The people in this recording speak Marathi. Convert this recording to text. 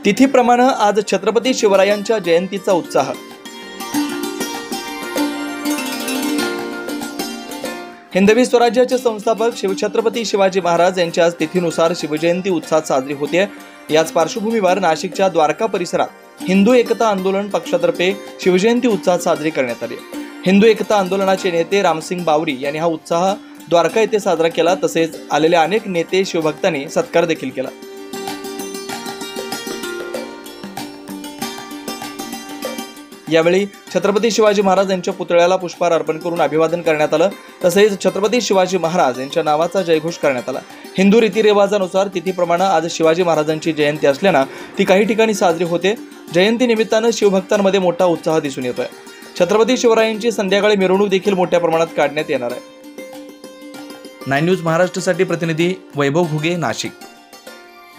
तिथीप्रमाणे आज छत्रपती शिवरायांच्या जयंतीचा उत्साह। हिंदवी स्वराज्याचे संस्थापक शिवछत्रपती शिवाजी महाराज यांच्या आज तिथीनुसार शिवजयंती उत्साहात साजरी होते। याच पार्श्वभूमीवर नाशिकच्या द्वारका परिसरात हिंदू एकता आंदोलन पक्षातर्फे शिवजयंती उत्साहात साजरी करण्यात आली। हिंदू एकता आंदोलनाचे नेते रामसिंग बावरी यांनी हा उत्साह द्वारका येथे साजरा केला। तसेच आलेल्या अनेक नेते शिवभक्तांनी सत्कार देखील केला। यावेळी छत्रपती शिवाजी महाराज यांच्या पुतळ्याला पुष्पहार अर्पण करून अभिवादन करण्यात आलं। तसेच छत्रपती शिवाजी महाराज यांच्या नावाचा जयघोष करण्यात आला। हिंदू रीतिरिवाजानुसार तिथीप्रमाणे आज शिवाजी महाराजांची जयंती असल्याने ती काही ठिकाणी साजरी होते। जयंती निमित्ताने शिवभक्तांमध्ये मोठा उत्साह दिसून येतोय। छत्रपती शिवरायांची संध्याकाळी मिरवणूक देखील मोठ्या प्रमाणात काढण्यात येणार आहे। 9 न्यूज महाराष्ट्रासाठी प्रतिनिधी वैभव घुगे, नाशिक।